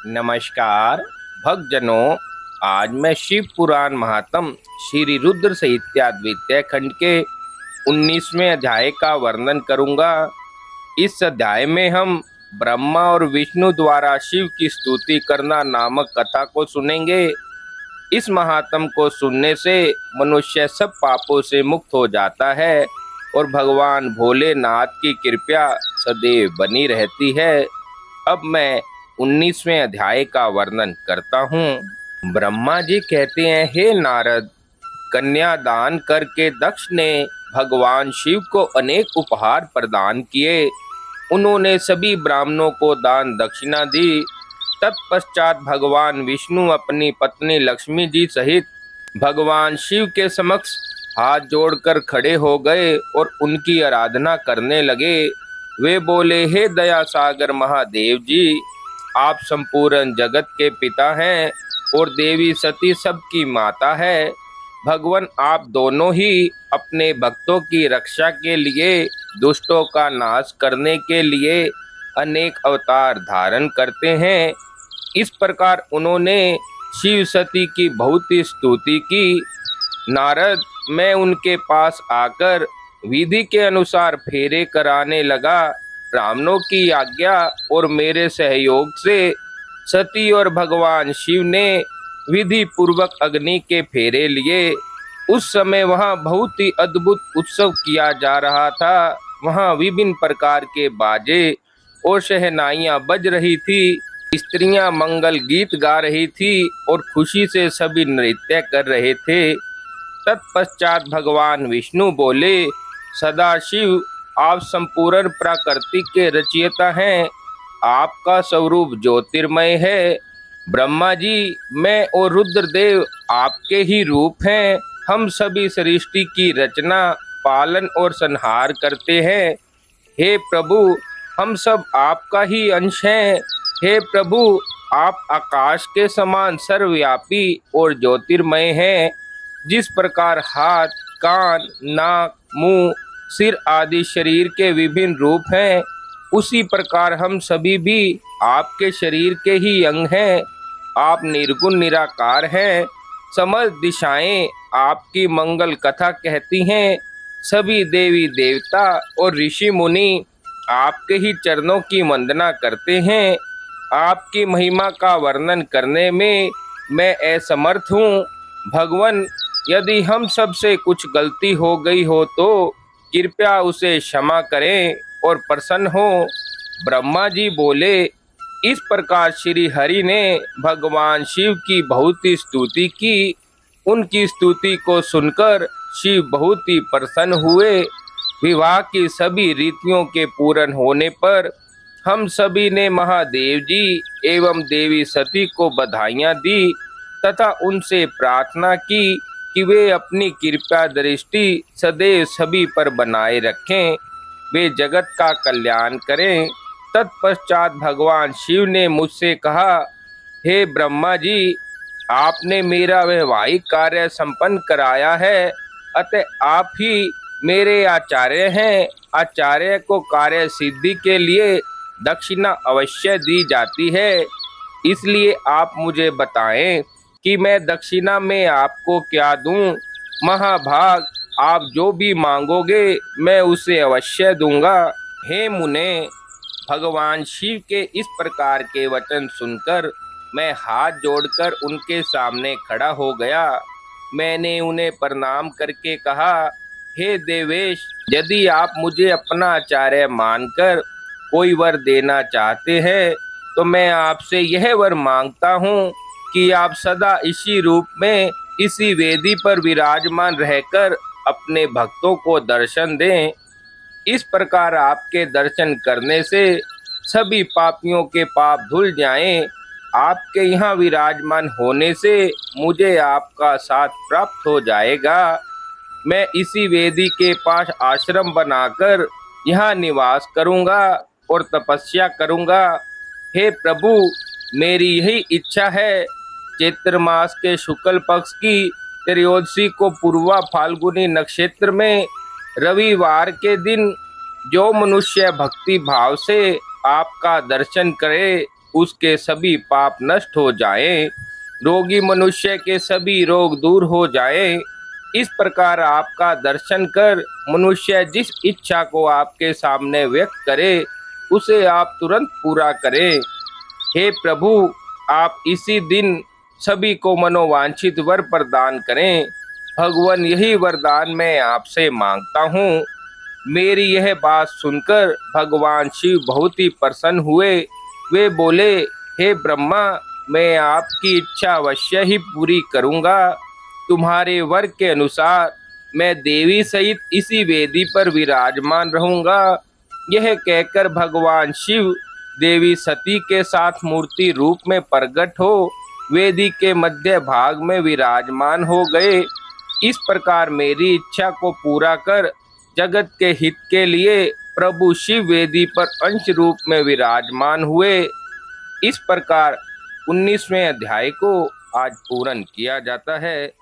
नमस्कार भक्तजनों। आज मैं शिव पुराण महात्म श्री रुद्र संहिता खंड के 19वें अध्याय का वर्णन करूंगा। इस अध्याय में हम ब्रह्मा और विष्णु द्वारा शिव की स्तुति करना नामक कथा को सुनेंगे। इस महात्म को सुनने से मनुष्य सब पापों से मुक्त हो जाता है और भगवान भोलेनाथ की कृपा सदैव बनी रहती है। अब मैं 19वें अध्याय का वर्णन करता हूँ। ब्रह्मा जी कहते हैं, हे नारद, कन्यादान करके दक्ष ने भगवान शिव को अनेक उपहार प्रदान किए। उन्होंने सभी ब्राह्मणों को दान दक्षिणा दी। तत्पश्चात भगवान विष्णु अपनी पत्नी लक्ष्मी जी सहित भगवान शिव के समक्ष हाथ जोड़कर खड़े हो गए और उनकी आराधना करने लगे। वे बोले, हे दया सागर महादेव जी, आप संपूर्ण जगत के पिता हैं और देवी सती सबकी माता है। भगवान, आप दोनों ही अपने भक्तों की रक्षा के लिए, दुष्टों का नाश करने के लिए अनेक अवतार धारण करते हैं। इस प्रकार उन्होंने शिव सती की बहुत ही स्तुति की। नारद, मैं उनके पास आकर विधि के अनुसार फेरे कराने लगा। ब्राह्मणों की आज्ञा और मेरे सहयोग से सती और भगवान शिव ने विधि पूर्वक अग्नि के फेरे लिए। उस समय वहां बहुत ही अद्भुत उत्सव किया जा रहा था। वहां विभिन्न प्रकार के बाजे और शहनाइयां बज रही थी। स्त्रियां मंगल गीत गा रही थी और खुशी से सभी नृत्य कर रहे थे। तत्पश्चात भगवान विष्णु बोले, सदाशिव, आप संपूर्ण प्रकृति के रचयिता हैं। आपका स्वरूप ज्योतिर्मय है। ब्रह्मा जी, मैं और रुद्रदेव आपके ही रूप हैं। हम सभी सृष्टि की रचना, पालन और संहार करते हैं। हे प्रभु, हम सब आपका ही अंश हैं। हे प्रभु, आप आकाश के समान सर्वव्यापी और ज्योतिर्मय हैं। जिस प्रकार हाथ, कान, नाक, मुंह, सिर आदि शरीर के विभिन्न रूप हैं, उसी प्रकार हम सभी भी आपके शरीर के ही अंग हैं। आप निर्गुण निराकार हैं। समस्त दिशाएं आपकी मंगल कथा कहती हैं। सभी देवी देवता और ऋषि मुनि आपके ही चरणों की वंदना करते हैं। आपकी महिमा का वर्णन करने में मैं असमर्थ हूँ। भगवान, यदि हम सब से कुछ गलती हो गई हो तो कृपया उसे क्षमा करें और प्रसन्न हो। ब्रह्मा जी बोले, इस प्रकार श्री हरि ने भगवान शिव की बहुत ही स्तुति की। उनकी स्तुति को सुनकर शिव बहुत ही प्रसन्न हुए। विवाह की सभी रीतियों के पूर्ण होने पर हम सभी ने महादेव जी एवं देवी सती को बधाइयाँ दी तथा उनसे प्रार्थना की कि वे अपनी कृपा दृष्टि सदैव सभी पर बनाए रखें, वे जगत का कल्याण करें। तत्पश्चात भगवान शिव ने मुझसे कहा, हे ब्रह्मा जी, आपने मेरा वैवाहिक कार्य संपन्न कराया है, अतः आप ही मेरे आचार्य हैं। आचार्य को कार्य सिद्धि के लिए दक्षिणा अवश्य दी जाती है। इसलिए आप मुझे बताएं कि मैं दक्षिणा में आपको क्या दूं। महाभाग, आप जो भी मांगोगे मैं उसे अवश्य दूंगा। हे मुने, भगवान शिव के इस प्रकार के वचन सुनकर मैं हाथ जोड़कर उनके सामने खड़ा हो गया। मैंने उन्हें प्रणाम करके कहा, हे देवेश, यदि आप मुझे अपना आचार्य मानकर कोई वर देना चाहते हैं तो मैं आपसे यह वर मांगता हूँ कि आप सदा इसी रूप में इसी वेदी पर विराजमान रहकर अपने भक्तों को दर्शन दें। इस प्रकार आपके दर्शन करने से सभी पापियों के पाप धुल जाएं। आपके यहाँ विराजमान होने से मुझे आपका साथ प्राप्त हो जाएगा। मैं इसी वेदी के पास आश्रम बनाकर यहाँ निवास करूँगा और तपस्या करूँगा। हे प्रभु, मेरी यही इच्छा है। चैत्र मास के शुक्ल पक्ष की त्रयोदशी को पूर्वा फाल्गुनी नक्षत्र में रविवार के दिन जो मनुष्य भक्ति भाव से आपका दर्शन करे उसके सभी पाप नष्ट हो जाएं, रोगी मनुष्य के सभी रोग दूर हो जाएं। इस प्रकार आपका दर्शन कर मनुष्य जिस इच्छा को आपके सामने व्यक्त करे उसे आप तुरंत पूरा करें। हे प्रभु, आप इसी दिन सभी को मनोवांछित वर प्रदान करें। भगवान, यही वरदान मैं आपसे मांगता हूँ। मेरी यह बात सुनकर भगवान शिव बहुत ही प्रसन्न हुए। वे बोले, हे ब्रह्मा, मैं आपकी इच्छा अवश्य ही पूरी करूँगा। तुम्हारे वर के अनुसार मैं देवी सहित इसी वेदी पर विराजमान रहूँगा। यह कहकर भगवान शिव देवी सती के साथ मूर्ति रूप में प्रकट हो वेदी के मध्य भाग में विराजमान हो गए। इस प्रकार मेरी इच्छा को पूरा कर जगत के हित के लिए प्रभु शिव वेदी पर अंश रूप में विराजमान हुए। इस प्रकार 19वें अध्याय को आज पूर्ण किया जाता है।